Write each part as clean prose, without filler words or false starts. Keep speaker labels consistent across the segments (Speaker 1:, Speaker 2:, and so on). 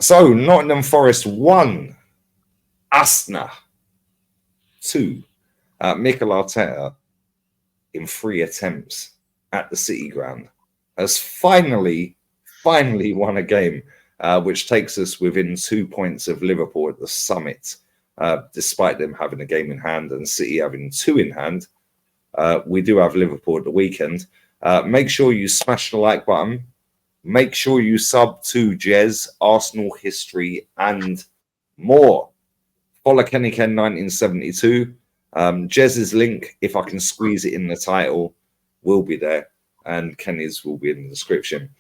Speaker 1: So Nottingham Forest 1, Arsenal 2. Mikel Arteta, in 3 attempts at the City ground, has finally won a game, which takes us within 2 points of Liverpool at the summit, despite them having a game in hand and City having 2 in hand. We do have Liverpool at the weekend. Make sure you smash the like button. Make sure you sub to Jez, Arsenal history, and more. Follow Kenny Ken 1972. Jez's link, if I can squeeze it in the title, will be there, and Kenny's will be in the description.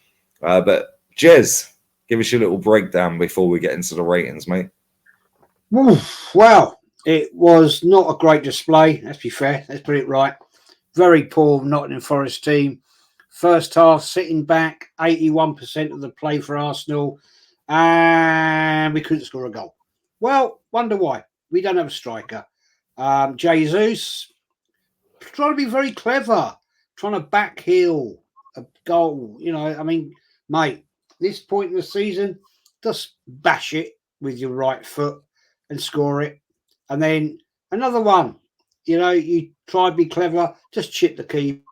Speaker 1: But Jez, give us your little breakdown before we get into the ratings, mate.
Speaker 2: Well, it was not a great display. Let's be fair. Let's put it right. Very poor Nottingham Forest team. First half, sitting back, 81% of the play for Arsenal, and we couldn't score a goal. Well, wonder why. We don't have a striker. Jesus, trying to be very clever, trying to backheel a goal. I mean, mate, this point in the season, just bash it with your right foot and score it. And then another one, you try to be clever, just chip the keeper.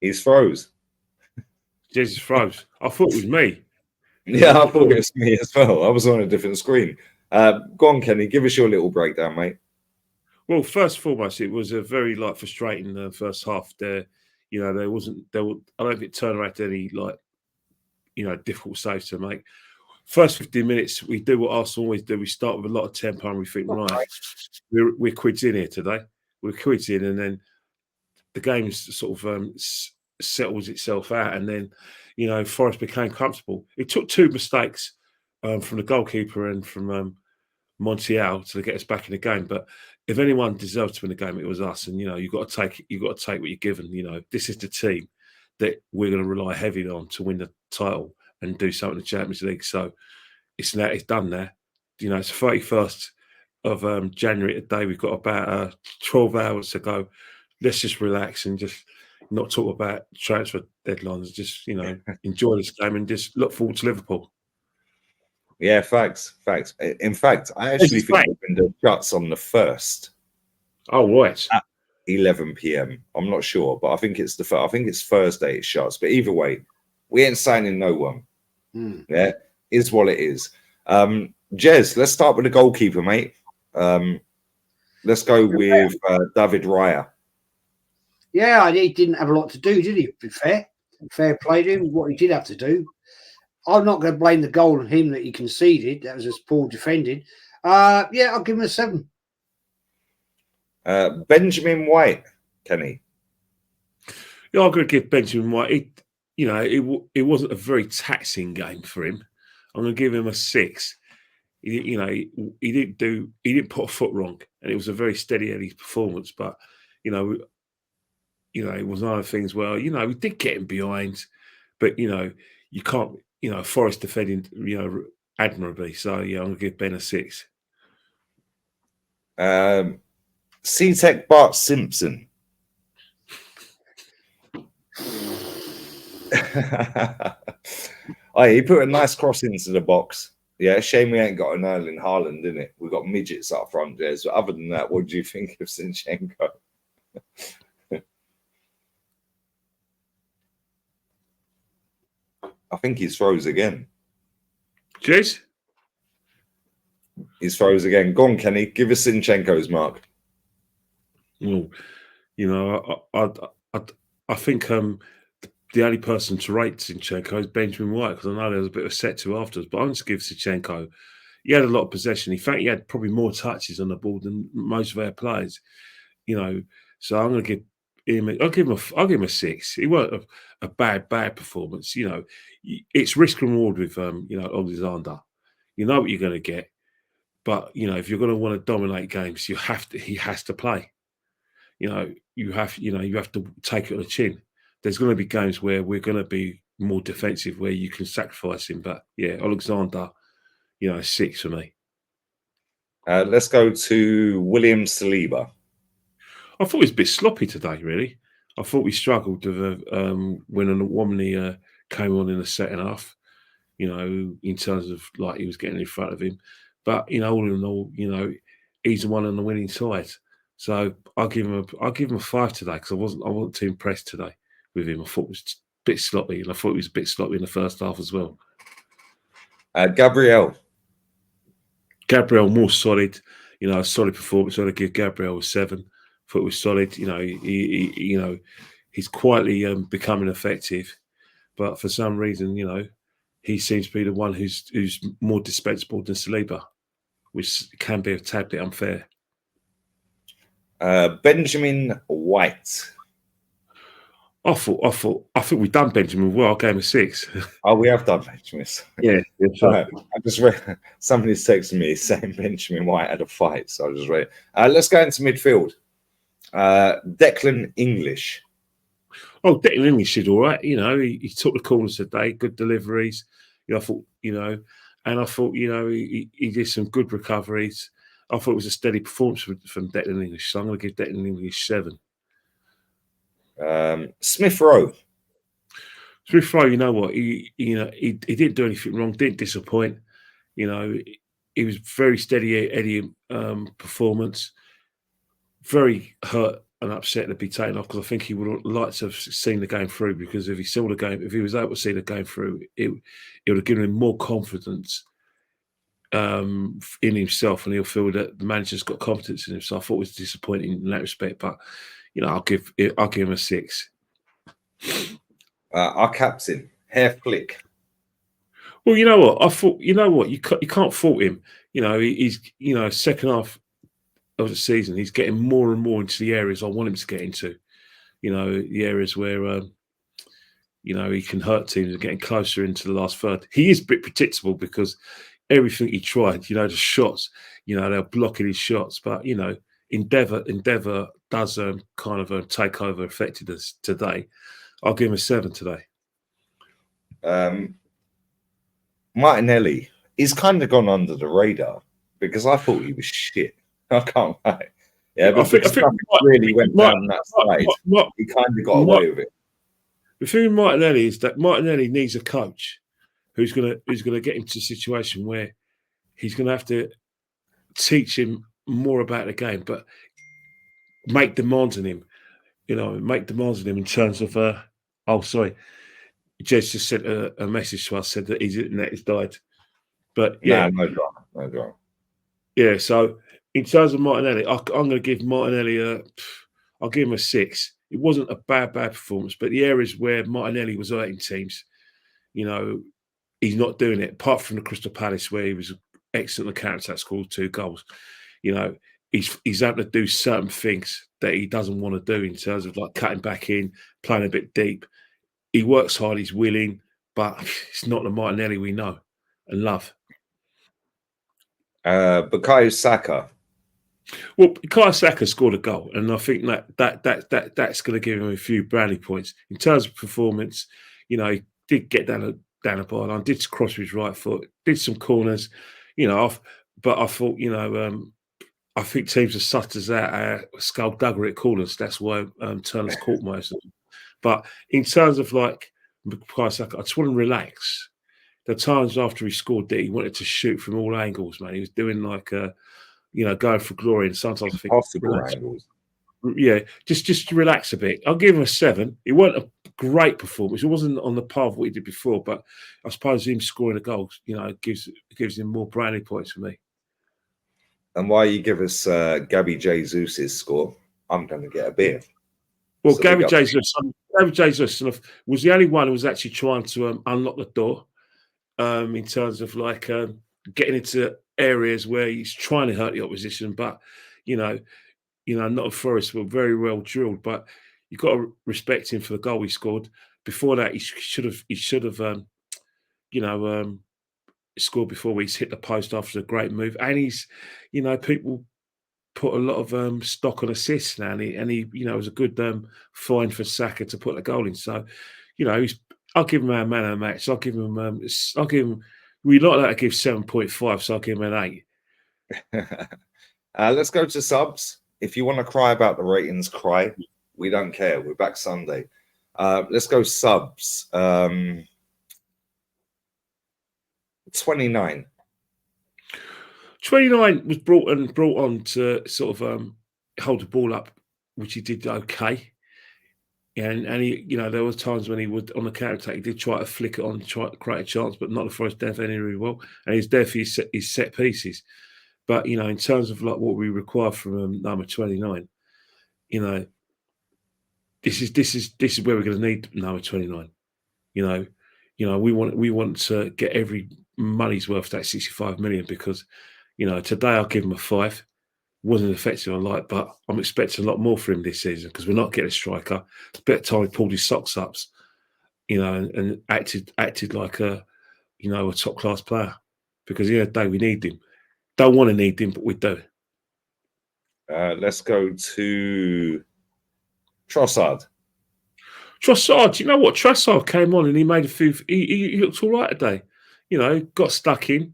Speaker 1: He's froze.
Speaker 3: Jesus froze. I thought it was me.
Speaker 1: Yeah, I thought it was me as well. I was on a different screen. Go on, Kenny. Give us your little breakdown, mate.
Speaker 3: Well, first and foremost, it was a very frustrating first half. There, there wasn't. I don't think Turner had any difficult saves to make. First 15 minutes, we do what Arsenal always do. We start with a lot of tempo, and we think, right, we're quids in here today. We're quids in, and then the game sort of settles itself out, and then Forest became comfortable. It took 2 mistakes from the goalkeeper and from Montiel to get us back in the game. But if anyone deserved to win the game, it was us. And you've got to take what you're given. This is the team that we're going to rely heavily on to win the title and do something in the Champions League. So it's done there. It's the 31st of January today. We've got about 12 hours to go. Let's just relax and just not talk about transfer deadlines. Just enjoy this game and just look forward to Liverpool.
Speaker 1: Yeah, facts. In fact, I actually think opened the shuts on the 1st.
Speaker 3: Oh, right.
Speaker 1: At 11 p.m. I'm not sure, but I think it's Thursday it shuts. But either way, we ain't signing no one. Yeah, is what it is. Jez, let's start with the goalkeeper, mate. Let's go with David Raya.
Speaker 2: Yeah, he didn't have a lot to do, did he? To be fair play to him. What he did have to do. I'm not going to blame the goal on him that he conceded. That was just poor defended. I'll give him a 7.
Speaker 1: Benjamin White, Kenny.
Speaker 3: Yeah, I'm going to give Benjamin White. It wasn't a very taxing game for him. I'm going to give him a 6. He didn't put a foot wrong, and it was a very steady Eddie performance. But it was one of the things where we did get him behind, but you can't. Forest defending admirably. So I'm going to give Ben a 6.
Speaker 1: C-Tech Bart Simpson. He put a nice cross into the box. Yeah, shame we ain't got an Erling Haaland in it. We've got midgets up front, Jez. But other than that, what do you think of Zinchenko? I think he's froze again.
Speaker 3: Jez?
Speaker 1: He's froze again. Go on, Kenny. Give us Zinchenko's mark.
Speaker 3: Well, I think the only person to rate Zinchenko is Benjamin White, because I know there was a bit of set to afterwards. But I'm going to give Zinchenko. He had a lot of possession. In fact, he had probably more touches on the ball than most of our players. So I'm going to give him. I'll give him a 6. It wasn't a bad performance. It's risk and reward with Alexander. You know what you're going to get, but if you're going to want to dominate games, he has to play. You have to take it on the chin. There's going to be games where we're going to be more defensive, where you can sacrifice him. But yeah, Alexander, 6 for me.
Speaker 1: Let's go to William Saliba.
Speaker 3: I thought it was a bit sloppy today, really. I thought we struggled with when Womley came on in the second half, in terms of like he was getting in front of him. But all in all, he's the one on the winning side. So I'll give him a 5 today because I wasn't too impressed today with him. I thought it was a bit sloppy, and I thought it was a bit sloppy in the first half as well.
Speaker 1: Gabriel
Speaker 3: more solid, solid performance. I'd give Gabriel a 7. Thought it was solid. He's quietly becoming effective, but for some reason, he seems to be the one who's more dispensable than Saliba, which can be a tad bit unfair.
Speaker 1: Benjamin White.
Speaker 3: I think we've done Benjamin well. I gave him a 6.
Speaker 1: Oh, we have done Benjamin.
Speaker 3: Yeah,
Speaker 1: I just read somebody's texting me saying Benjamin White had a fight, so I just read. Let's go into midfield. Declan English.
Speaker 3: Oh, Declan English did all right. He took the corners today, good deliveries. I thought, and I thought, he did some good recoveries. I thought it was a steady performance from Declan English, so I'm going to give Declan English 7.
Speaker 1: Smith Rowe.
Speaker 3: Smith Rowe, you know what? He didn't do anything wrong. Didn't disappoint. He was very steady Eddie performance. Very hurt and upset to be taken off because I think he would have liked to have seen the game through, because if he was able to see the game through, it would have given him more confidence in himself, and he'll feel that the manager's got confidence in him. So I thought it was disappointing in that respect, but I'll give him a 6.
Speaker 1: Our captain, Herr Flick.
Speaker 3: Well, you know what? I thought, you can't fault him. He's second half of the season, he's getting more and more into the areas I want him to get into. The areas where he can hurt teams and getting closer into the last third. He is a bit predictable because everything he tried, the shots, they're blocking his shots. But Endeavour does kind of take over effectiveness today. I'll give him a 7 today.
Speaker 1: Martinelli, he's kind of gone under the radar because I thought he was shit. I can't lie. Yeah, but I think really went down that side. He kind of got away with it.
Speaker 3: The thing with Martinelli is that Martinelli needs a coach who's gonna get him to a situation where he's gonna have to teach him more about the game, but make demands on him. Make demands on him in terms of. Sorry, Jez just sent a message to us, said that his internet has died. But yeah,
Speaker 1: no drama.
Speaker 3: Yeah, so in terms of Martinelli, I'm going to give Martinelli I'll give him a 6. It wasn't a bad performance, but the areas where Martinelli was hurting teams, he's not doing it. Apart from the Crystal Palace, where he was excellent on the counter-attack, scored 2 goals. He's able to do certain things that he doesn't want to do in terms of like cutting back in, playing a bit deep. He works hard, he's willing, but it's not the Martinelli we know and love.
Speaker 1: Bukayo Saka.
Speaker 3: Well, Bukayo Saka scored a goal, and I think that's going to give him a few brownie points in terms of performance. He did get down a byline, did cross with his right foot, did some corners. But I thought, I think teams are such as that skullduggery at corners. That's why Turner's caught most of them. But in terms of like Bukayo Saka, I just want to relax. The times after he scored that he wanted to shoot from all angles, man. He was doing like going for glory, and sometimes I think
Speaker 1: angles.
Speaker 3: Yeah, just relax a bit. I'll give him a 7. It wasn't a great performance. It wasn't on the par of what he did before, but I suppose him scoring a goal, gives him more brownie points for me.
Speaker 1: And while you give us Gabby Jesus' score, I'm going to get a beer.
Speaker 3: Well, Gabby Jesus was the only one who was actually trying to unlock the door in terms of like getting into areas where he's trying to hurt the opposition. But, Nottingham Forest were very well drilled, but you've got to respect him for the goal he scored. Before that, he should have scored before he's hit the post after a great move. And he's, people put a lot of stock on assists now, and he was a good find for Saka to put the goal in. So, I'll give him our man of the match. I'll give him. We like that to give 7.5, so I'll give him an 8.
Speaker 1: Let's go to subs. if you want to cry about the ratings, cry. We don't care. We're back Sunday. Let's go subs. 29.
Speaker 3: 29 was brought on to sort of hold the ball up, which he did okay. And he, there were times when he would, on the counter attack, he did try to flick it on, try to create a chance, but not the first defending really well. And he's there for his set pieces. But in terms of like what we require from number 29, this is where we're going to need number 29. We want to get every money's worth that 65 million, because today I'll give him a 5. Wasn't effective, I like, but I'm expecting a lot more for him this season, because we're not getting a striker. It's better time he pulled his socks up, and acted like a top class player, because the day we need him. Don't want to need him, but we do.
Speaker 1: Let's go to Trossard.
Speaker 3: Trossard, you know what? Trossard came on and he made a few. He looked all right today. Got stuck in.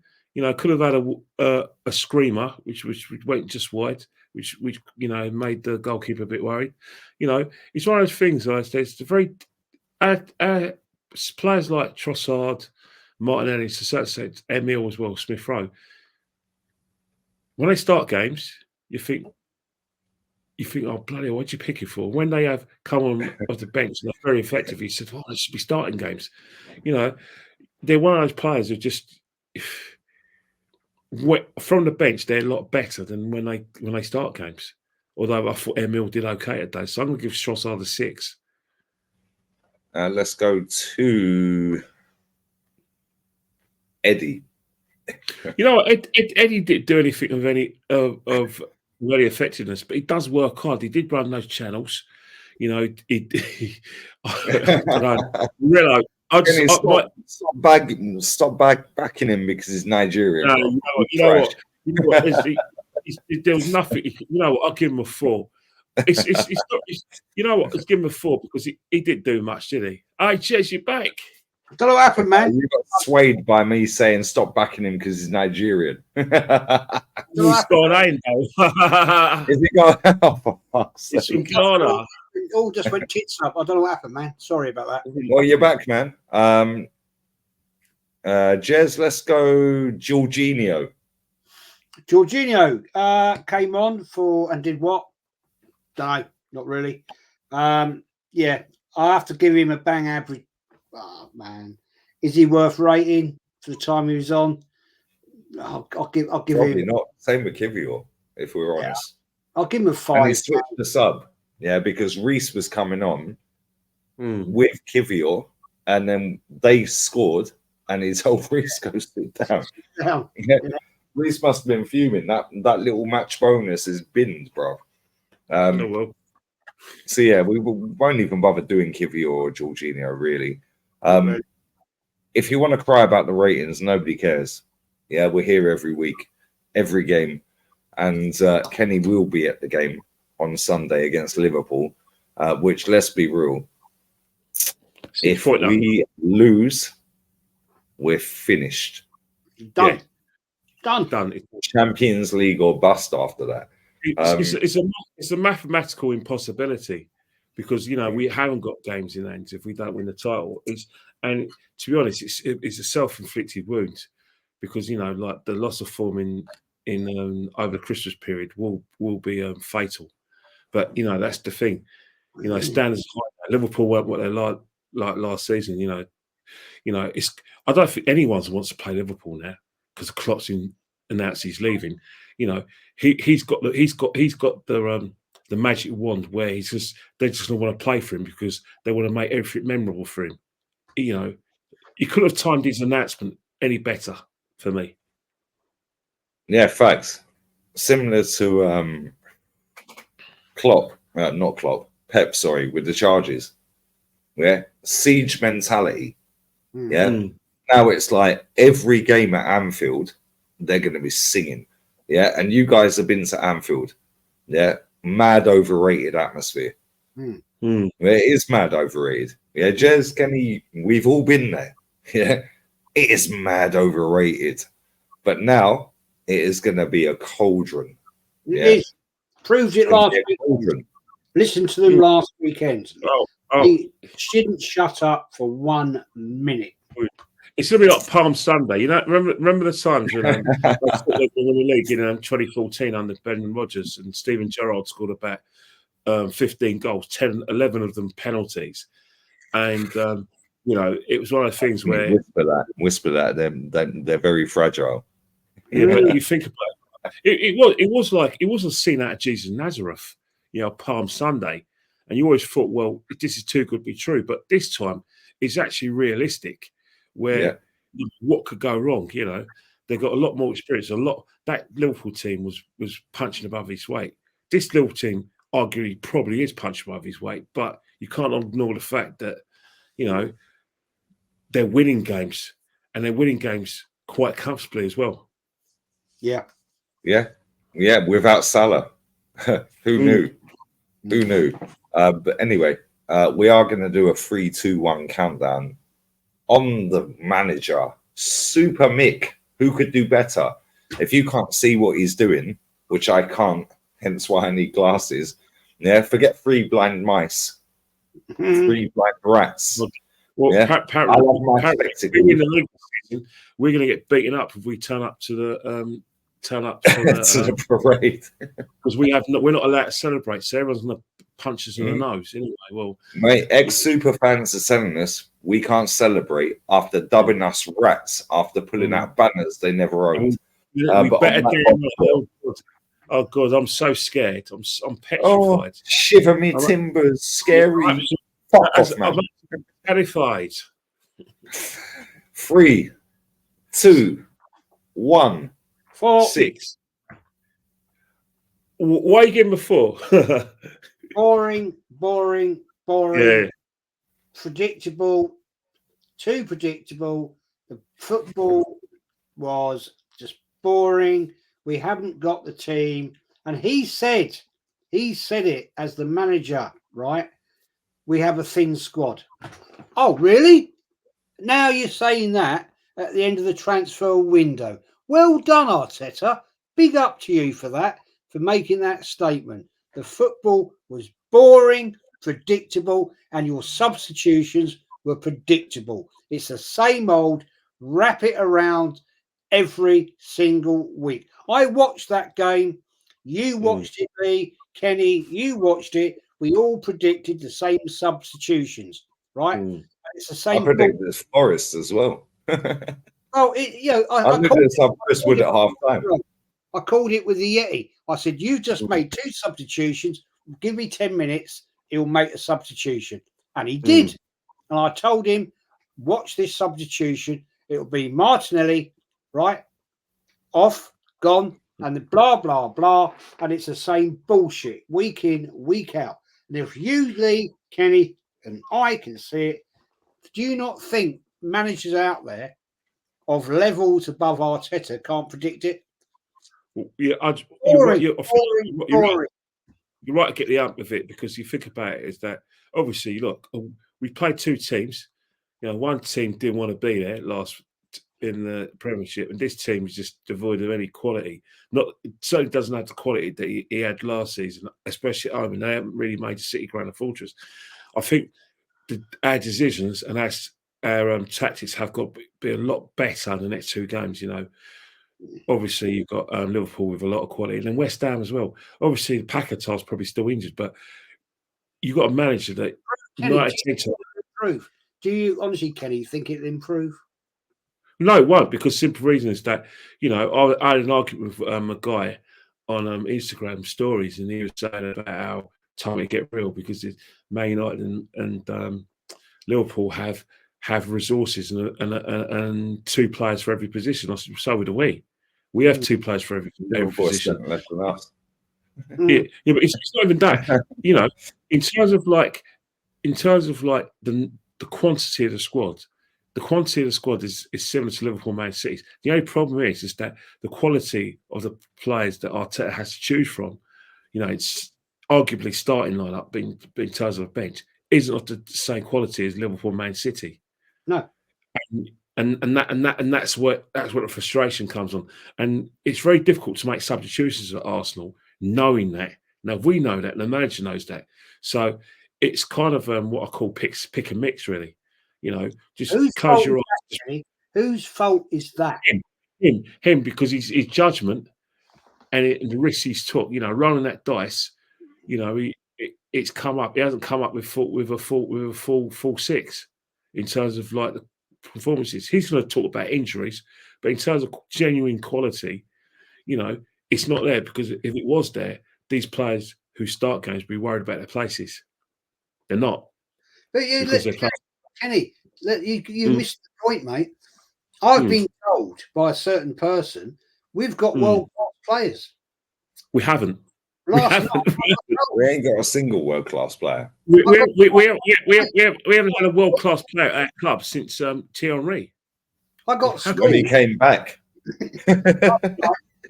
Speaker 3: Could have had a screamer, which went just wide, which made the goalkeeper a bit worried. It's one of those things. It's a very players like Trossard, Martinelli, to a certain extent, Emile as well, Smith Rowe. When they start games, you think, oh bloody hell, what'd you pick it for? When they have come on off the bench and they're very effective, you said, oh, they should be starting games. They're one of those players who just. From the bench, they're a lot better than when they start games. Although I thought Emile did okay today, so I'm going to give Trossard a 6.
Speaker 1: Let's go to Eddie.
Speaker 3: Eddie didn't do anything of any effectiveness, but he does work hard. He did run those channels. I don't know.
Speaker 1: Stop backing him because he's Nigerian.
Speaker 3: No, there was nothing. I'll give him a 4. It's Let's give him a 4 because he didn't do much, did he? Hey, Jez, you're back.
Speaker 2: I don't know what happened, man.
Speaker 1: You got swayed by me saying stop backing him because he's Nigerian.
Speaker 3: He's gone in, though.
Speaker 1: Is he gone?
Speaker 3: It's from Ghana.
Speaker 2: It all just went tits up. I don't know what happened, man. Sorry about that.
Speaker 1: Well, you're back, man. Jez, let's go Jorginho.
Speaker 2: Jorginho came on and did what? No, not really. Yeah, I have to give him a bang average. Oh man, is he worth rating for the time he was on? I'll give
Speaker 1: Probably
Speaker 2: him.
Speaker 1: Not. Same with Kivior, if we're honest.
Speaker 2: I'll give him a 5.
Speaker 1: And he switched the sub, because Reece was coming on with Kivior, and then they scored, and he told Reece go sit down. Reece must have been fuming. That little match bonus is binned, bro. So yeah, we won't even bother doing Kivior or Jorginho, really. If you want to cry about the ratings, nobody cares. Yeah, we're here every week, every game. And Kenny will be at the game on Sunday against Liverpool, which, let's be real, if we lose, we're finished.
Speaker 2: Done.
Speaker 1: Yeah.
Speaker 2: Done.
Speaker 1: Champions League or bust after that.
Speaker 3: It's a mathematical impossibility, because we haven't got games in hand if we don't win the title. And to be honest, it's a self-inflicted wound, because like the loss of form in over the Christmas period will be fatal. But that's the thing. Standards high. Liverpool weren't what they like last season. It's. I don't think anyone wants to play Liverpool now, because Klopp's announced he's leaving. He's got the magic wand where they just don't want to play for him, because they want to make everything memorable for him. He could have timed his announcement any better for me.
Speaker 1: Yeah, facts. Similar to Pep, sorry, with the Chargers. Yeah, siege mentality. Yeah. Now it's like every game at Anfield, they're going to be singing. Yeah, and you guys have been to Anfield. Yeah, mad overrated atmosphere. It is mad overrated. Yeah, Jez, Kenny, we've all been there. Yeah, it is mad overrated. But now it is going to be a cauldron.
Speaker 2: It is. Proved it last week. Listen to them last weekend. He didn't shut up for 1 minute.
Speaker 3: It's going to be like Palm Sunday. You know, remember the times when they won the league in 2014 under Brendan Rodgers and Steven Gerrard scored about 15 goals, 11 of them penalties. And, you know, it was one of the things where...
Speaker 1: Whisper that. They're very fragile.
Speaker 3: Yeah, but you think about it. It was a scene out of Jesus Nazareth, you know, Palm Sunday. And you always thought, well, this is too good to be true. But this time, it's actually realistic. Where what could go wrong? You know, they got a lot more experience. That Liverpool team was punching above his weight. This Liverpool team arguably probably is punching above his weight, but you can't ignore the fact that, you know, they're winning games and they're winning games quite comfortably as well.
Speaker 2: Yeah.
Speaker 1: Without Salah, who knew? Who knew? But anyway, we are going to do a 3-2-1 countdown. On the manager, Super Mick, who could do better? If you can't see what he's doing, which I can't, hence why I need glasses. Yeah, forget 3 blind mice, 3 blind rats.
Speaker 3: Well,
Speaker 1: I love my spectacles.
Speaker 3: In the league season, we're going to get beaten up if we turn up to the to the
Speaker 1: parade
Speaker 3: because we're not allowed to celebrate. So everyone's going to punch us in the nose anyway. Well,
Speaker 1: mate, ex-super fans are telling us we can't celebrate after dubbing us rats after pulling out banners they never owned.
Speaker 3: We better oh God, I'm so scared. I'm petrified.
Speaker 1: Oh, shiver me timbers, scary. Fuck off, man.
Speaker 3: I'm terrified.
Speaker 1: 3, 2, 1,
Speaker 2: 4,
Speaker 1: 6.
Speaker 3: Why are you getting before?
Speaker 2: boring.
Speaker 3: Yeah.
Speaker 2: Predictable, too predictable. The football was just boring. We haven't got the team. And he said it as the manager, right? We have a thin squad. Oh, really? Now you're saying that at the end of the transfer window. Well done, Arteta. Big up to you for that, for making that statement. The football was boring, predictable, and your substitutions were predictable. It's the same old, wrap it around every single week. I watched that game. You watched it, me, Kenny, you watched it. We all predicted the same substitutions, right? It's the same.
Speaker 1: I predicted this Forest as well.
Speaker 2: Oh,
Speaker 1: I predicted Forest would at half time.
Speaker 2: I called it with the Yeti. I said, you just made 2 substitutions. Give me 10 minutes. He'll make a substitution. And he did. And I told him, watch this substitution. It'll be Martinelli, right? Off, gone, and the blah, blah, blah. And it's the same bullshit week in, week out. And if you, Lee, Kenny, and I can see it, do you not think managers out there of levels above Arteta can't predict it?
Speaker 3: Yeah, you're right to get the ump of it, because you think about it is that obviously, look, we played 2 teams. You know, one team didn't want to be there in the Premiership, and this team is just devoid of any quality. It certainly doesn't have the quality that he had last season, especially at home, and they haven't really made the City ground a fortress. I think our decisions and our tactics have got to be a lot better in the next 2 games. You know, obviously you've got Liverpool with a lot of quality, and then West Ham as well. Obviously, Paquetá's probably still injured, but you've got a manager that
Speaker 2: improve. Do you honestly, Kenny, think it'll improve?
Speaker 3: No, it won't, because simple reason is that, you know, I had an argument with a guy on Instagram stories, and he was saying about how time to get real, because Man United and Liverpool have resources and 2 players for every position. So do we. We have 2 players for every position.
Speaker 1: Less than us.
Speaker 3: Yeah, but it's not even that. You know, in terms of like the quantity of the squad. The quantity of the squad is similar to Liverpool, Man City's. The only problem is that the quality of the players that Arteta has to choose from, you know, it's arguably starting lineup being terms of a bench, isn't of the same quality as Liverpool, Man City.
Speaker 2: No,
Speaker 3: and that's where the frustration comes on. And it's very difficult to make substitutions at Arsenal, knowing that Now we know that, and the manager knows that. So it's kind of what I call pick and mix, really. You know, just close your eyes.
Speaker 2: Whose fault is that?
Speaker 3: Him, because his judgment and the risks he's took. You know, rolling that dice. You know, it's come up. He hasn't come up with a full six in terms of like the performances. He's going to talk about injuries, but in terms of genuine quality, you know, it's not there, because if it was there, these players who start games would be worried about their places. They're not.
Speaker 2: But Kenny, you missed the point, mate. I've been told by a certain person we've got world-class players.
Speaker 3: We haven't.
Speaker 1: We ain't got a single world-class player.
Speaker 3: We haven't had a world-class player at club since Thierry Henry.
Speaker 2: I got
Speaker 1: when he came back.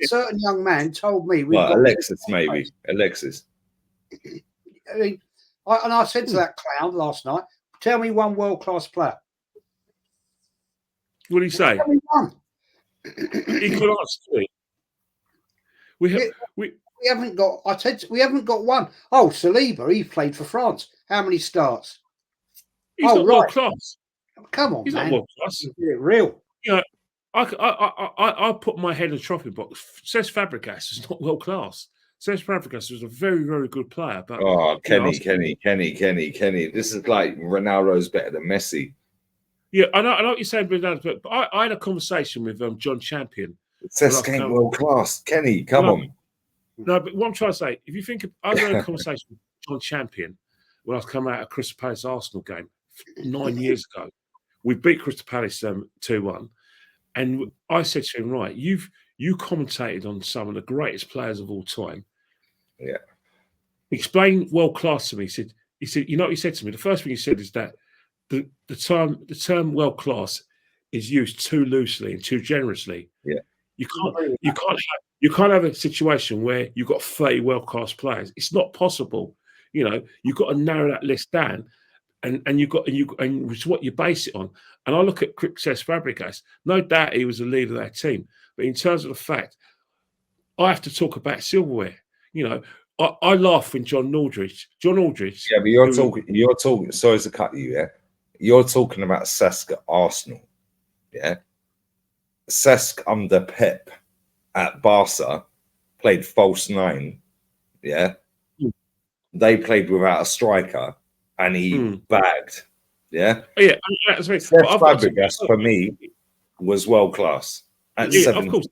Speaker 2: A certain young man told me we've got
Speaker 1: Alexis, maybe. Alexis.
Speaker 2: I mean, I said to that clown last night, tell me one world-class player.
Speaker 3: What did he say?
Speaker 2: Tell me one.
Speaker 3: He could ask me. We
Speaker 2: haven't got. I said we haven't got one. Oh, Saliba, he played for France. How many starts?
Speaker 3: He's not world class.
Speaker 2: Come on,
Speaker 3: he's
Speaker 2: man.
Speaker 3: not world class.
Speaker 2: Real.
Speaker 3: You know, I put my head in the chopping box. Cesc Fabregas is not world class. Cesc Fabregas was a very, very good player. But Kenny.
Speaker 1: This is like Ronaldo's better than Messi.
Speaker 3: Yeah, I know what you're saying, but I had a conversation with John Champion.
Speaker 1: Cesc ain't world class. Kenny, come on.
Speaker 3: No, but what I'm trying to say, if you think I had a conversation with John Champion when I was coming out of Crystal Palace Arsenal game 9 years ago. We beat Crystal Palace 2-1. And I said to him, right, you commentated on some of the greatest players of all time.
Speaker 1: Yeah.
Speaker 3: Explain world class to me. He said, you know what he said to me? The first thing he said is that the term world class is used too loosely and too generously.
Speaker 1: Yeah.
Speaker 3: You can't have a situation where you've got 30 world class players. It's not possible. You know, you've got to narrow that list down, and it's what you base it on. And I look at Cesc Fabregas. No doubt he was the leader of that team, but in terms of the fact, I have to talk about silverware. You know, I laugh when John Aldridge.
Speaker 1: Yeah, but you're talking. Sorry to cut you. Yeah, you're talking about Cesc at Arsenal. Yeah, Cesc under Pep at Barca played false nine. Yeah, they played without a striker, and he bagged. Yeah,
Speaker 3: yeah. That's right.
Speaker 1: Fabregas for me was world class at 7.
Speaker 3: Of course.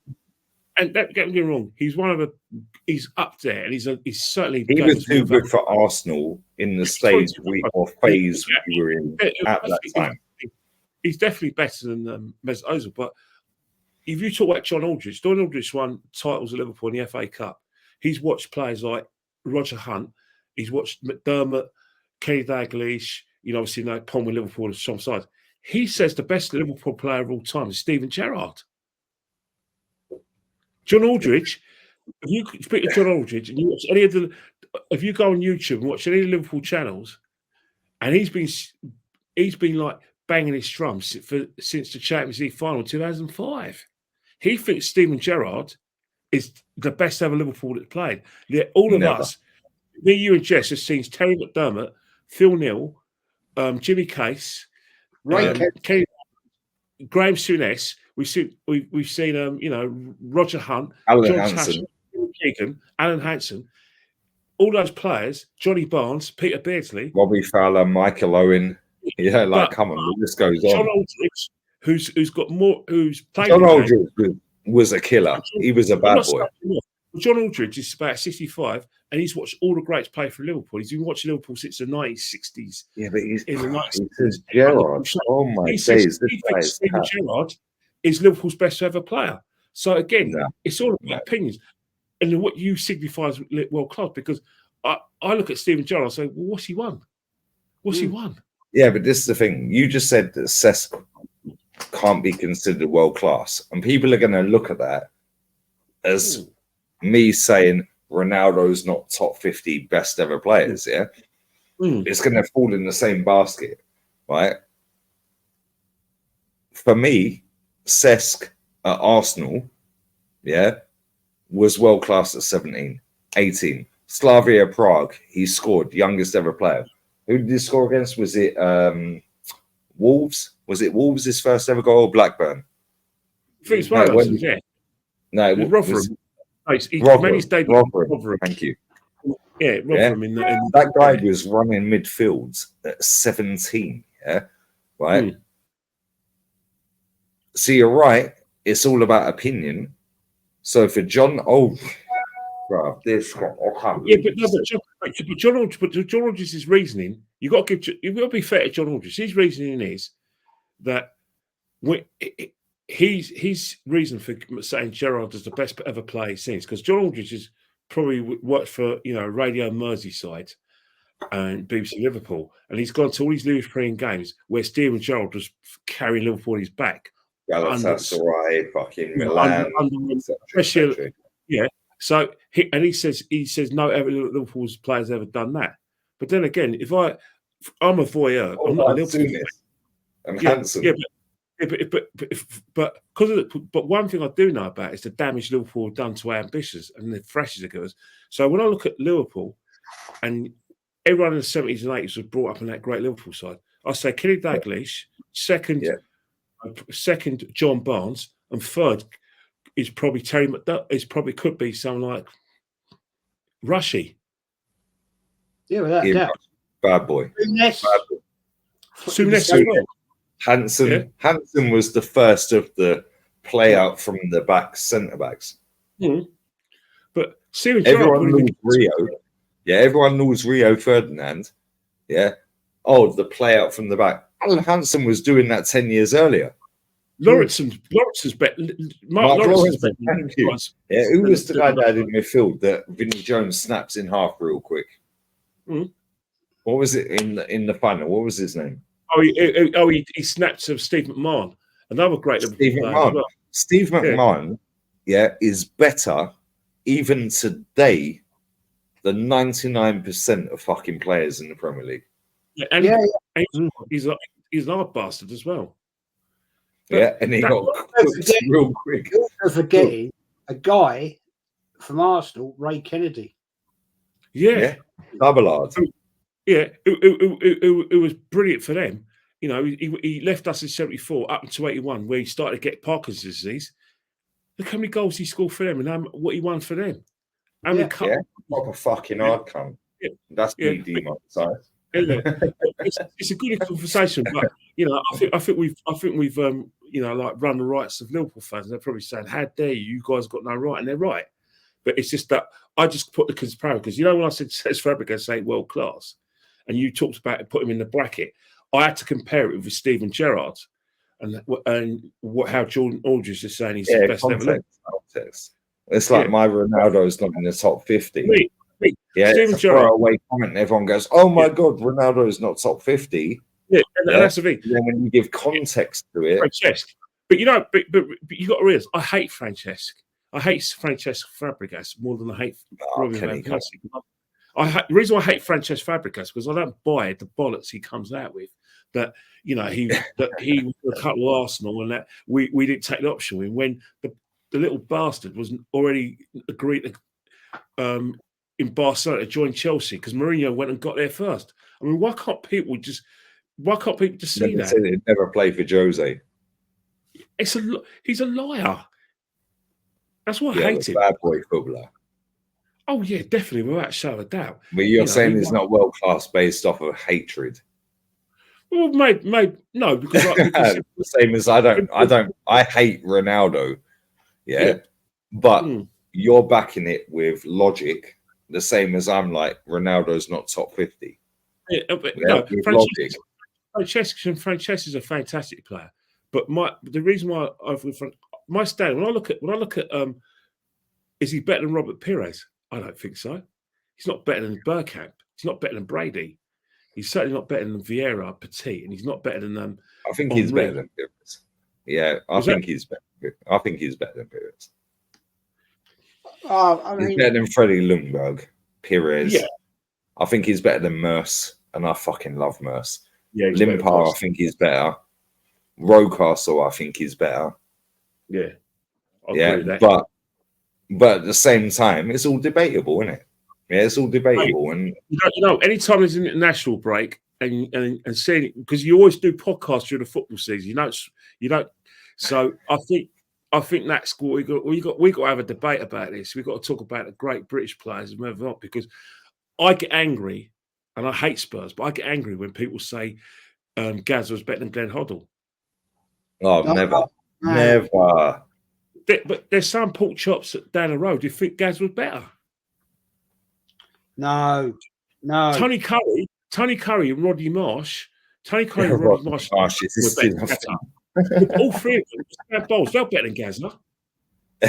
Speaker 3: And don't get me wrong, he's he's up there, and he's certainly.
Speaker 1: He was too good for Arsenal in the phase we were in at that time.
Speaker 3: He's definitely better than Mesut Ozil. But if you talk about John Aldridge won titles at Liverpool in the FA Cup. He's watched players like Roger Hunt. He's watched McDermott, Kenny Dalglish. You know, obviously, Pond with Liverpool on some sides. He says the best Liverpool player of all time is Steven Gerrard. John Aldridge, if you speak to John Aldridge and you watch if you go on YouTube and watch any of the Liverpool channels, and he's been like banging his drums since the Champions League final 2005. He thinks Steven Gerrard is the best ever Liverpool that's played. All of us, me, you, and Jess, have seen Terry McDermott, Phil Neal, Jimmy Case, Graham Souness. We've seen Roger Hunt, John Tasher, Keegan, Alan Hansen, all those players, Johnny Barnes, Peter Beardsley,
Speaker 1: Robbie Fowler, Michael Owen. Yeah, come on, the list goes on.
Speaker 3: John Aldridge, who's got more, who's played.
Speaker 1: John Aldridge was a killer. He was a bad boy.
Speaker 3: John Aldridge is about 65, and he's watched all the greats play for Liverpool. He's been watching Liverpool since the 1960s.
Speaker 1: Yeah, but he's
Speaker 3: in the 90s.
Speaker 1: He says Gerrard. Oh my days!
Speaker 3: He thinks Steven Gerrard is Liverpool's best ever player. So again, it's all about opinions, and what you signify as world class. Because I look at Steven Gerrard and say, well, what's he won? What's he won?
Speaker 1: Yeah, but this is the thing. You just said that Cesc can't be considered world class, and people are going to look at that as me saying Ronaldo's not top 50 best ever players. Yeah, it's going to fall in the same basket, right? For me, Cesc at Arsenal, was world class at 17, 18. Slavia Prague. He scored, youngest ever player. Who did he score against? Was it Wolves? Was it Wolves' his first ever goal? Or Blackburn?
Speaker 3: I think it's one of those, yeah.
Speaker 1: No,
Speaker 3: it was Rotherham.
Speaker 1: Rotherham.
Speaker 3: Rotherham.
Speaker 1: Thank you.
Speaker 3: Yeah, Rotherham.
Speaker 1: Yeah. That guy was running midfields at 17. Yeah, right. So you're right. It's all about opinion. So for John, bro, this guy,
Speaker 3: but John Aldridge's reasoning, you've got to be fair to John Aldridge. His reasoning is that his reason for saying Gerrard is the best ever player since, because John Aldridge has probably worked for Radio Merseyside and BBC Liverpool, and he's gone to all these Liverpool games where Steven Gerrard was carrying Liverpool on his back.
Speaker 1: Galatasaray, fucking Milan,
Speaker 3: especially, yeah. So he says no Liverpool's players ever done that. But then again, I'm a voyeur, I'm not a Liverpool fan.
Speaker 1: Handsome.
Speaker 3: But one thing I do know about is the damage Liverpool have done to our ambitions and the freshes it goes. So when I look at Liverpool, and everyone in the 70s and 80s was brought up in that great Liverpool side, I say Kenny Dalglish, second John Barnes, and third is probably Terry McDuff. Probably could be someone like Rushy.
Speaker 2: Yeah, without doubt.
Speaker 1: Bad boy.
Speaker 3: Souness as well.
Speaker 1: Hansen was the first of the play out from the back centre backs.
Speaker 3: But Steven
Speaker 1: everyone knows Rio. Yeah, everyone knows Rio Ferdinand. Yeah. Oh, the play out from the back. Alan Hansen was doing that 10 years earlier.
Speaker 3: Lawrence's better.
Speaker 1: Mark Lawrence, thank you. Yeah, who was the guy that had in midfield that Vinnie Jones snaps in half real quick? What was it in the final? What was his name?
Speaker 3: He snapped of Steve McMahon, another great
Speaker 1: Steve McMahon. Well. Steve McMahon, is better even today than 99% of fucking players in the Premier League.
Speaker 3: He's an odd bastard as well.
Speaker 1: And he got cooked real quick.
Speaker 2: You're forgetting a guy from Arsenal, Ray Kennedy.
Speaker 1: Double hard.
Speaker 3: It was brilliant for them. He left us in 74 up until 81, where he started to get Parkinson's disease. Look how many goals he scored for them and what he won for them.
Speaker 1: Proper fucking hard cunt. That's me demonetised.
Speaker 3: It's a good conversation, but I think we've run the rights of Liverpool fans. They're probably saying, "How dare you guys got no right?" And they're right. But it's just that I just put the comparison because when I said Cesc Fabregas ain't world class, and you talked about it, put him in the bracket, I had to compare it with Steven Gerrard and how Jordan Aldridge is saying he's the best ever.
Speaker 1: It's like my Ronaldo's not in the top 50.
Speaker 3: Steven
Speaker 1: it's a throwaway comment, and everyone goes, "Oh my god, Ronaldo's not top 50."
Speaker 3: And that's the thing.
Speaker 1: Then when you give context to it,
Speaker 3: Francesc. But you got to realize, I hate Francesc. I hate Francesc Fabregas more than I hate Robin van Persie. The reason why I hate Francesc Fabregas because I don't buy the bollocks he comes out with. That he was a couple of Arsenal and that we didn't take the option when the little bastard was already agreed in Barcelona to join Chelsea because Mourinho went and got there first. I mean, why can't people just see that?
Speaker 1: He'd never play for Jose.
Speaker 3: He's a liar. That's why I hate him.
Speaker 1: Bad boy footballer.
Speaker 3: Oh yeah, definitely, without a shadow of doubt.
Speaker 1: But you're saying he's not world class based off of hatred.
Speaker 3: Well, maybe no, because
Speaker 1: the same as I hate Ronaldo. But you're backing it with logic, the same as I'm like Ronaldo's not top 50.
Speaker 3: Francesc is a fantastic player, but the reason why my stand when I look at is he better than Robert Pires? I don't think so. He's not better than Bergkamp. He's not better than Brady. He's certainly not better than Vieira, Petit, and he's not better than
Speaker 1: I think he's better than Pires. Yeah, I think he's better than Pires. He's better than Freddie Ljungberg, Pires. Yeah. I think he's better than Merce, and I fucking love Merce. Yeah, Limpar, I think he's better. Rocastle, I think he's better.
Speaker 3: Yeah,
Speaker 1: but at the same time, it's all debatable, isn't it? Yeah, it's all debatable. And
Speaker 3: anytime there's an international break and seeing, because you always do podcasts during the football season, you don't. So I think that's what we got to have a debate about this. We've got to talk about the great British players and move on, because I get angry, and I hate Spurs, but I get angry when people say Gaz was better than Glenn Hoddle.
Speaker 1: oh, never.
Speaker 3: But there's some pork chops down the road. Do you think Gaz was better?
Speaker 2: No.
Speaker 3: Tony Curry and Rodney Marsh. Tony Curry and Rodney Marsh were better than Gazza. All three of them had balls. They're better than Gazza.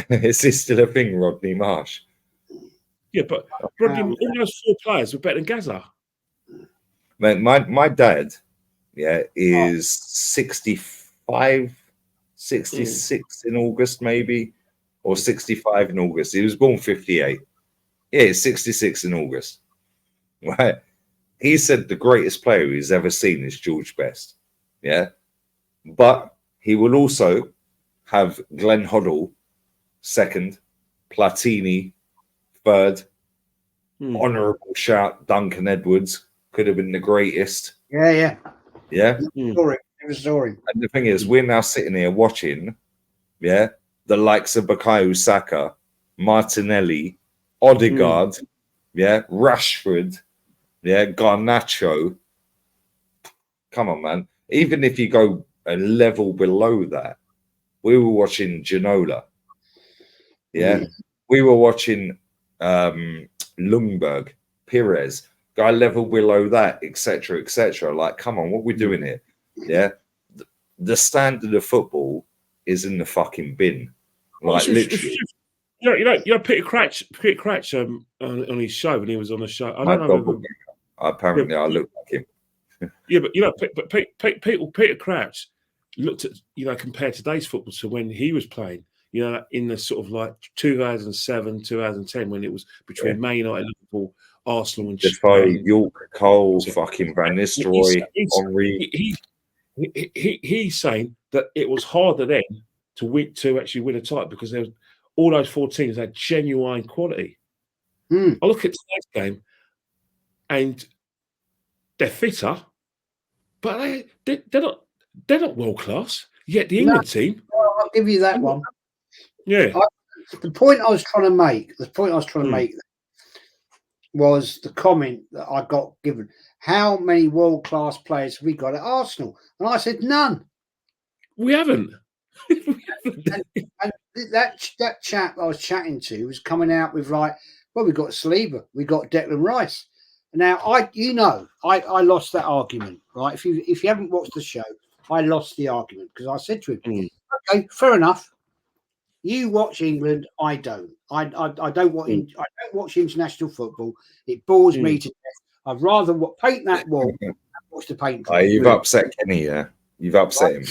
Speaker 1: Is this still a thing, Rodney Marsh?
Speaker 3: Yeah, but all those four players were better than Gazza.
Speaker 1: Man, my dad, is 65, 66 in August, maybe, or 65 in August. He was born 58. Yeah, it's 66 in August. Right? He said the greatest player he's ever seen is George Best. Yeah. But he will also have Glenn Hoddle second, Platini third, honourable shout, Duncan Edwards could have been the greatest.
Speaker 2: Yeah.
Speaker 1: Yeah.
Speaker 2: Restoring.
Speaker 1: And the thing is, we're now sitting here watching, the likes of Bukayo Saka, Martinelli, Odegaard, Rashford, Garnacho. Come on, man. Even if you go a level below that, we were watching Ginola. Yeah. We were watching Lundberg, Perez, guy level below that, etc., etc. Like, come on, what are we doing here? Yeah. The standard of football is in the fucking bin. Like, literally.
Speaker 3: You know, Peter Crouch on his show, when he was on the show. I don't know.
Speaker 1: Apparently, I look like him.
Speaker 3: Yeah, but Peter Crouch looked at, compared today's football to when he was playing, in the sort of like 2007, 2010, when it was between Man United, Liverpool, Arsenal, and
Speaker 1: Defoe, York, Cole, fucking Van Nistelrooy, Henry.
Speaker 3: He's saying that it was harder then to actually win a title, because there was all those four teams had genuine quality. I look at today's game, and they're fitter, but they're not world class. Yet the England team.
Speaker 2: Well, I'll give you that one.
Speaker 3: Yeah.
Speaker 2: The point I was trying to make. Was the comment that I got given. How many world class players have we got at Arsenal? And I said none.
Speaker 3: We haven't.
Speaker 2: and that chap I was chatting to was coming out with like, well, we've got Saliba, we got Declan Rice. Now I lost that argument, right? If you haven't watched the show, I lost the argument because I said to him, okay, fair enough. You watch England, I don't. I don't watch international football. It bores me to death. I'd rather paint that wall than watch the paint.
Speaker 1: You've upset Kenny, You've upset him.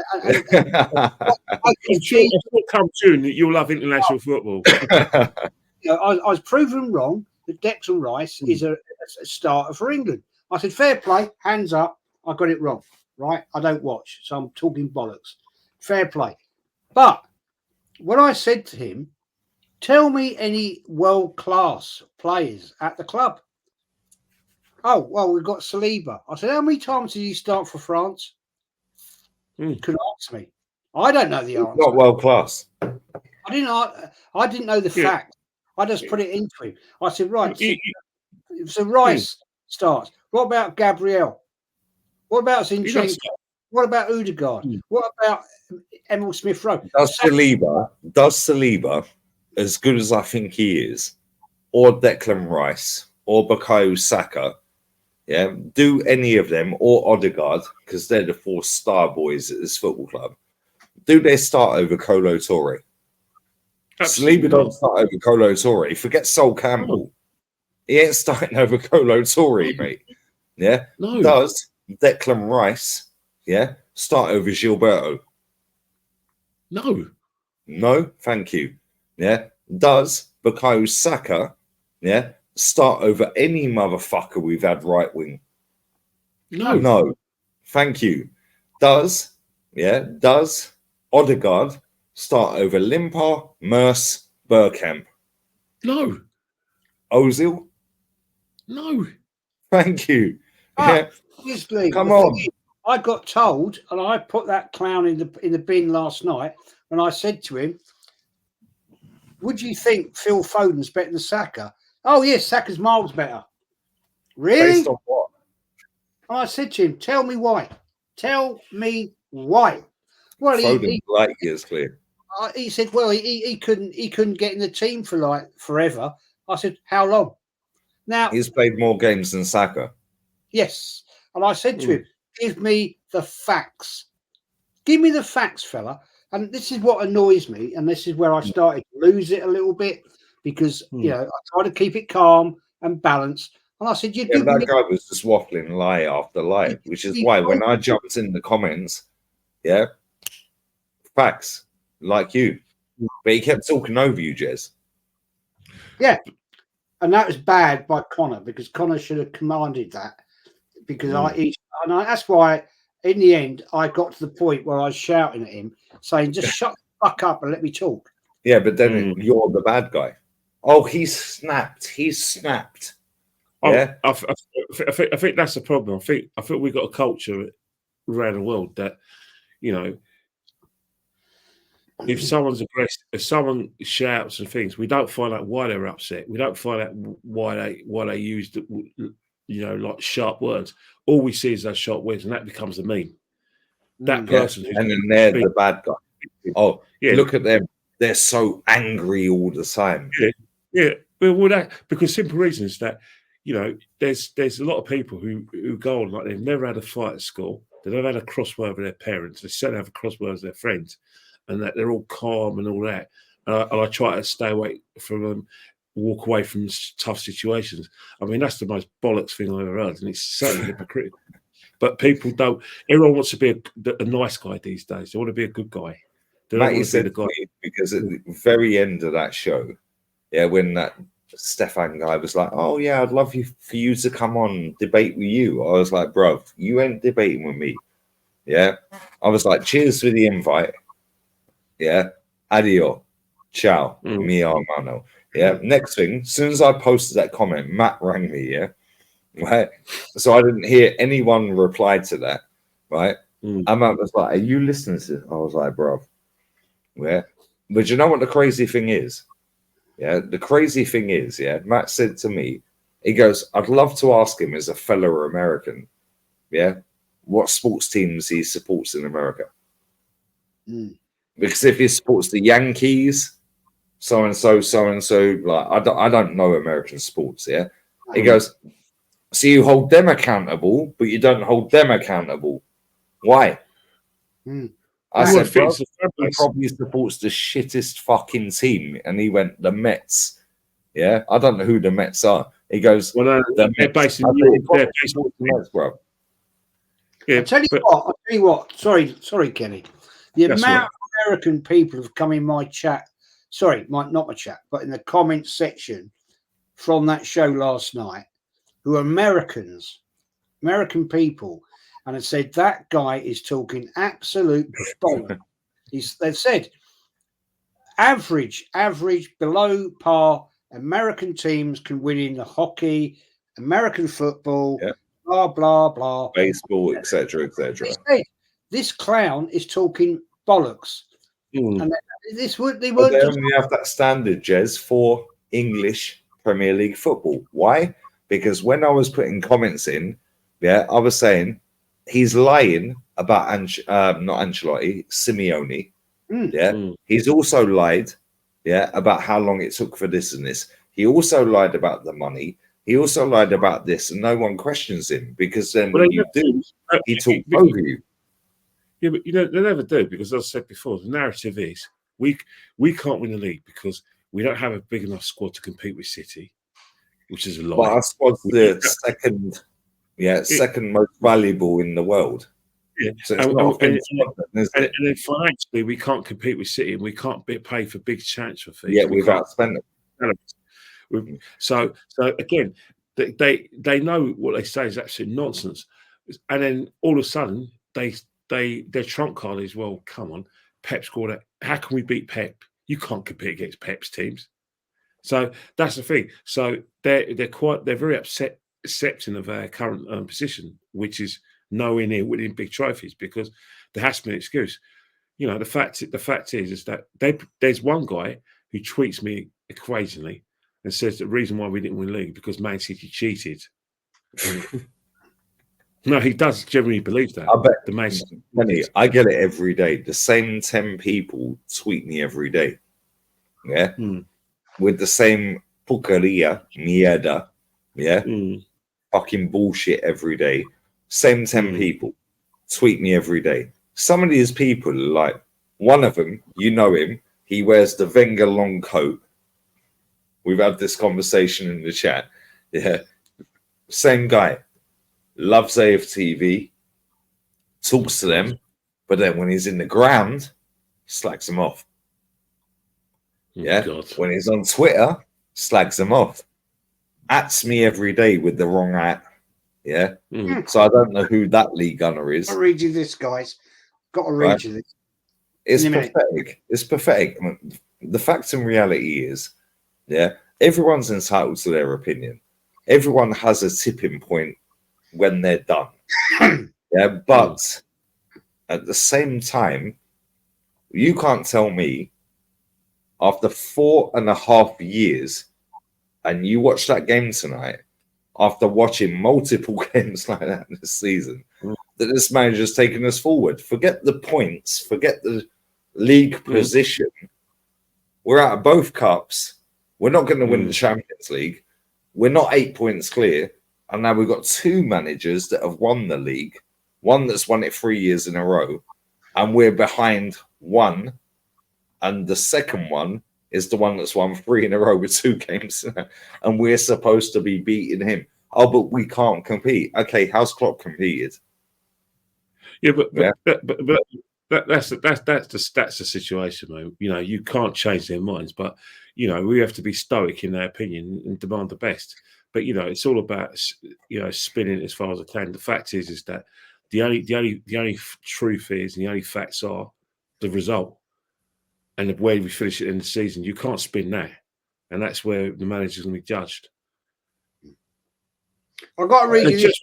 Speaker 3: I'm sure come soon that you'll love international football.
Speaker 2: I was proven wrong that Declan Rice is a starter for England. I said, fair play, hands up. I got it wrong, right? I don't watch, so I'm talking bollocks. Fair play. But when I said to him, tell me any world-class players at the club. Oh, well, we've got Saliba. I said, how many times did he start for France? Couldn't answer me. I don't know the answer.
Speaker 1: Not world-class.
Speaker 2: I didn't know the fact. I just put it into him. I said, right, so Rice starts. What about Gabriel? What about Zinchenko? What about Odegaard? What about Emil Smith-Rowe?
Speaker 1: Does Saliba, as good as I think he is, or Declan Rice, or Bukayo Saka, do any of them, or Odegaard, because they're the four star boys at this football club, do they start over Kolo Touré? Saliba don't start over Kolo Touré. Forget Sol Campbell. He ain't starting over Kolo Touré, mate. Yeah? No. Does Declan Rice, start over Gilberto? No, thank you. Yeah. Does Bukayo Saka, start over any motherfucker we've had right wing? No, thank you. Does Odegaard start over Limpar, Merce, Bergkamp?
Speaker 3: No.
Speaker 1: Ozil?
Speaker 3: No.
Speaker 1: Thank you. Yeah,
Speaker 2: Obviously,
Speaker 1: come
Speaker 2: the thing
Speaker 1: on.
Speaker 2: is, I got told, and I put that clown in the bin last night, and I said to him, "Would you think Phil Foden's better than Saka?" Oh yes, Saka's miles better. Really?
Speaker 1: Based on what?
Speaker 2: And I said to him, "Tell me why. Tell me why." Well,
Speaker 1: Foden's light years clear.
Speaker 2: he said, "Well, he couldn't get in the team for like forever." I said, "How long?" Now,
Speaker 1: He's played more games than Saka.
Speaker 2: yes, and I said to him, "Give me the facts. Give me the facts, fella." And this is what annoys me, and this is where I started to lose it a little bit because I try to keep it calm and balanced. And I said, "You
Speaker 1: Yeah,
Speaker 2: give
Speaker 1: that
Speaker 2: me."
Speaker 1: guy was just waffling lie after lie, which is why when I jumped in the comments, yeah, facts, like you. But he kept talking over you, Jez.
Speaker 2: Yeah, and that was bad by Connor because Connor should have commanded that because that's why in the end I got to the point where I was shouting at him saying, "Just shut the fuck up and let me talk."
Speaker 1: Yeah, but then you're the bad guy. Oh, he's snapped. He's snapped. Yeah,
Speaker 3: I think that's the problem. I think we've got a culture around the world that, if someone's aggressive, if someone shouts and things, we don't find out why they're upset. We don't find out why they used, like sharp words. All we see is those sharp words, and that becomes a meme. That person,
Speaker 1: and then they're the bad guy. Oh, yeah, look at them. They're so angry all the time.
Speaker 3: Yeah. Well, that because simple reasons that there's a lot of people who go on like they've never had a fight at school. They've never had a crossword with their parents. They certainly have a crossword with their friends, and that they're all calm and all that. And I try to stay away from them, walk away from tough situations. I mean, that's the most bollocks thing I've ever heard, and it's certainly hypocritical. But people don't. Everyone wants to be a nice guy these days. They want to be a good guy. They don't want to be the guy.
Speaker 1: Because at the very end of that show, when that Stefan guy was like, "Oh yeah, I'd love for you to come on debate with you," I was like, "Bro, you ain't debating with me." Yeah, I was like, "Cheers for the invite." Yeah, adio, ciao, mi hermano. Yeah, next thing, as soon as I posted that comment, Matt rang me. Yeah, right. So I didn't hear anyone reply to that. Right, and Matt was like, "Are you listening to this?" I was like, "Bro, yeah." But you know what the crazy thing is? Yeah, the crazy thing is, Matt said to me, he goes, "I'd love to ask him as a fellow American, what sports teams he supports in America." Because if he supports the Yankees, so and so, like I don't know American sports. Yeah, he goes, "So you hold them accountable, but you don't hold them accountable. Why?" I said, "Bro, he probably supports the shittest fucking team," and he went, "The Mets." Yeah, I don't know who the Mets are. He goes,
Speaker 3: they're based in
Speaker 1: the Mets, bro.
Speaker 2: Yeah, I'll tell you what. Sorry, Kenny. The amount of American people have come in my chat. Sorry, not my chat, but in the comments section from that show last night, who are American people, and have said that guy is talking absolute bollocks. They've said average, below par. American teams can win in the hockey, American football, blah blah blah,
Speaker 1: baseball, etc.
Speaker 2: This clown is talking bollocks, and they
Speaker 1: only have that standard, Jez, for English Premier League football. Why? Because when I was putting comments in, I was saying he's lying about not Ancelotti, Simeone. He's also lied, about how long it took for this and this. He also lied about the money. He also lied about this, and no one questions him because then when you do, he talks over you.
Speaker 3: Yeah, but they never do because, as I said before, the narrative is we can't win the league because we don't have a big enough squad to compete with City, which is a lie.
Speaker 1: But our squad's the second most valuable in the world.
Speaker 3: Yeah,
Speaker 1: so it's
Speaker 3: and then financially we can't compete with City, and we can't pay for big transfer fees.
Speaker 1: Yeah, without spending.
Speaker 3: So again, they know what they say is absolute nonsense, and then all of a sudden their trump card is, well, come on, Pep scored it. How can we beat Pep? You can't compete against Pep's teams. So that's the thing. So they're very accepting of our current position, which is nowhere near winning big trophies, because there has to be an excuse. You know, the fact is that there's one guy who tweets me occasionally and says the reason why we didn't win the league because Man City cheated. No, he does generally believe that.
Speaker 1: I bet
Speaker 3: the Man City
Speaker 1: Penny, I get it every day. The same 10 people tweet me every day. Yeah. With the same pucaria, mierda. Yeah. Fucking bullshit every day. Same 10 people tweet me every day. Some of these people, like one of them, you know him, he wears the Wenger long coat. We've had this conversation in the chat. Yeah. Same guy. Loves AFTV. Talks to them. But then when he's in the ground, slags them off. Yeah.
Speaker 3: God.
Speaker 1: When he's on Twitter, slags them off. Ats me every day with the wrong at. Yeah. So I don't know who that Lee Gunner is.
Speaker 2: I'll read you this, guys. Got to read you this.
Speaker 1: It's pathetic. It's pathetic. I mean, the fact and reality is, yeah, everyone's entitled to their opinion. Everyone has a tipping point when they're done. Yeah, but at the same time, you can't tell me after 4.5 years, and you watch that game tonight, after watching multiple games like that this season, that this manager's taken us forward. Forget the points, forget the league position. We're out of both cups. We're not going to win the Champions League. We're not 8 points clear. And now we've got two managers that have won the league, one that's won it 3 years in a row, and we're behind one. And the second one is the one that's won 3 in a row with 2 games. And we're supposed to be beating him. Oh, but we can't compete. Okay, how's Klopp competed?
Speaker 3: Yeah, but that's the situation, though. You know, you can't change their minds, but you know, we have to be stoic in their opinion and demand the best. But you know, it's all about spinning as far as I can. The fact is that the only truth is, and the only facts are the result and the way we finish it in the season. You can't spin that, and that's where the manager's going to be judged.
Speaker 2: I've got to read you this.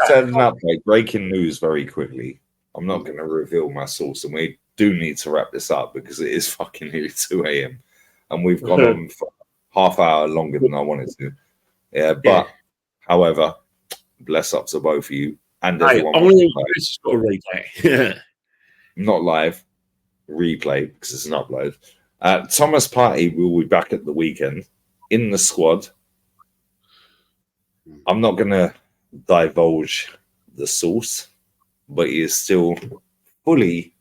Speaker 1: Setting up like breaking news very quickly. I'm not going to reveal my source, and we do need to wrap this up because it is fucking nearly 2 a.m. and we've gone on for half hour longer than I wanted to. Yeah, but however, bless up to both of you and everyone.
Speaker 3: Just got to read that.
Speaker 1: Not live, replay because it's an upload. Thomas Partey will be back at the weekend in the squad. I'm not going to divulge the source, but he is still fully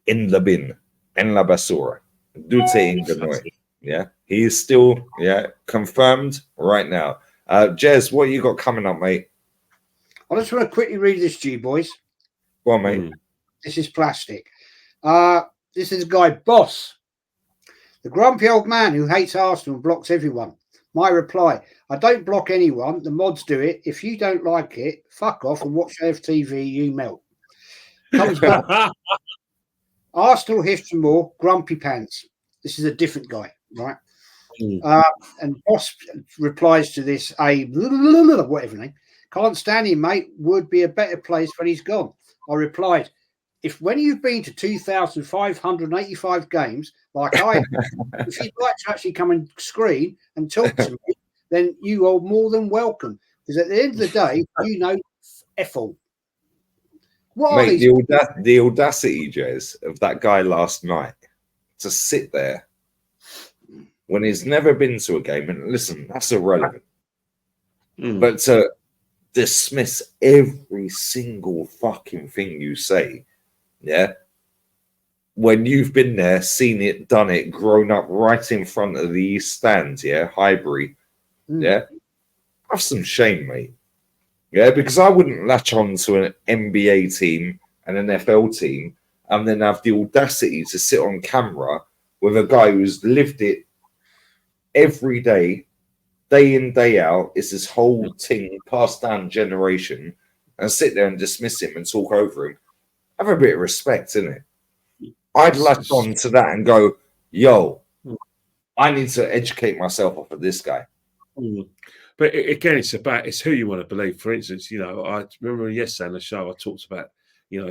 Speaker 1: in the bin, en la basura. Dute Inganoy. Yeah, he is still confirmed right now. Jez, what you got coming up, mate?
Speaker 2: I just want to quickly read this to you, boys.
Speaker 1: Go on, mate.
Speaker 2: This is plastic. This is a guy, Boss. The grumpy old man who hates Arsenal and blocks everyone. My reply, I don't block anyone. The mods do it. If you don't like it, fuck off and watch FTV, you melt. Comes back. Arsenal history more, grumpy pants. This is a different guy, right? And Boss replies to this, whatever name. Can't stand him, mate. Would be a better place when he's gone. I replied, if when you've been to 2,585 games, like I have, if you'd like to actually come and screen and talk to me, then you are more than welcome. Because at the end of the day, you know, F all.
Speaker 1: Mate, the audacity, Jez, of that guy last night to sit there when he's never been to a game, and listen, that's irrelevant. But to dismiss every single fucking thing you say, yeah, when you've been there, seen it, done it, grown up right in front of the East Stands, yeah, Highbury, yeah, have some shame, mate. Yeah, because I wouldn't latch on to an NBA team and an NFL team and then have the audacity to sit on camera with a guy who's lived it every day in, day out. It's this whole thing passed down generation, and sit there and dismiss him and talk over him. Have a bit of respect, innit? I'd latch on to that and go, yo, I need to educate myself off of this guy.
Speaker 3: But again, it's who you want to believe. For instance, I remember yesterday on the show I talked about,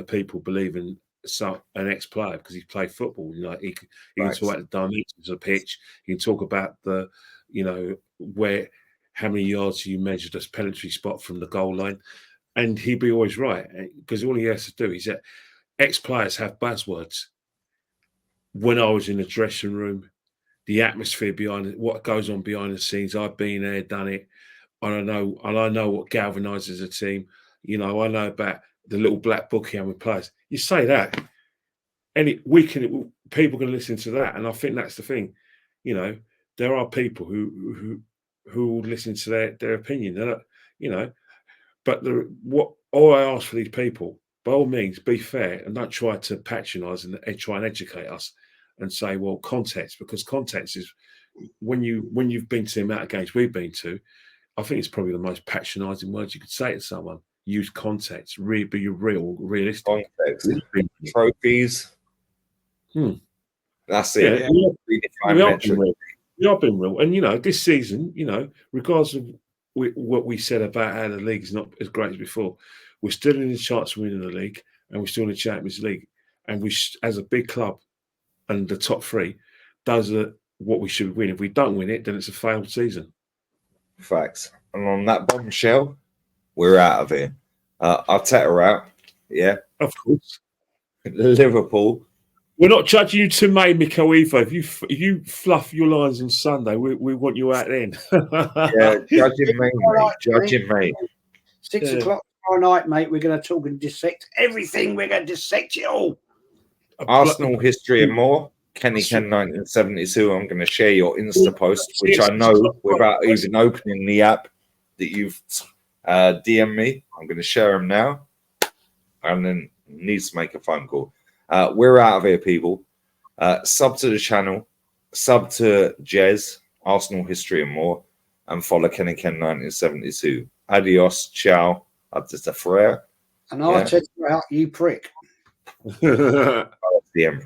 Speaker 3: people believing an ex-player because he played football. He can talk about the dimensions of the pitch. He can talk about the, how many yards you measured as penalty spot from the goal line, and he'd be always right because all he has to do is that ex-players have buzzwords. When I was in the dressing room, the atmosphere behind it, what goes on behind the scenes. I've been there, done it. I know what galvanises a team. I know about the little black book here with players. You say that, and people can listen to that, and I think that's the thing. There are people who will listen to their opinion. But all I ask for these people, by all means, be fair and don't try to patronise and try and educate us and say, well, context, because context is when you've been to the amount of games we've been to, I think it's probably the most patronising words you could say to someone. Use context, be realistic.
Speaker 1: Context, trophies. That's it.
Speaker 3: Yeah, we are being real. And, this season, regardless of what we said about how the league is not as great as before, we're still in the chance of winning the league and we're still in the Champions League. And we, as a big club, and the top three, those are what we should win. If we don't win it, then it's a failed season.
Speaker 1: Facts. And on that bombshell, we're out of here. Arteta out. Yeah.
Speaker 3: Of course.
Speaker 1: Liverpool.
Speaker 3: We're not judging you today, Mikel, either. If you fluff your lines on Sunday, we want you out then.
Speaker 1: Yeah, judging me, mate. Judging me.
Speaker 2: 6 o'clock tomorrow night, mate. We're going to talk and dissect everything. We're going to dissect it all.
Speaker 1: Arsenal history and more. Kenny Ken 1972. I'm going to share your Insta post, which I know without even opening the app that you've DM'd me. I'm going to share them now, and then needs to make a phone call. We're out of here, people. Sub to the channel, sub to Jez, Arsenal history and more, and follow Kenny Ken 1972. Adios, ciao, Arteta Freire.
Speaker 2: And Arteta out, you prick.
Speaker 1: The Emperor.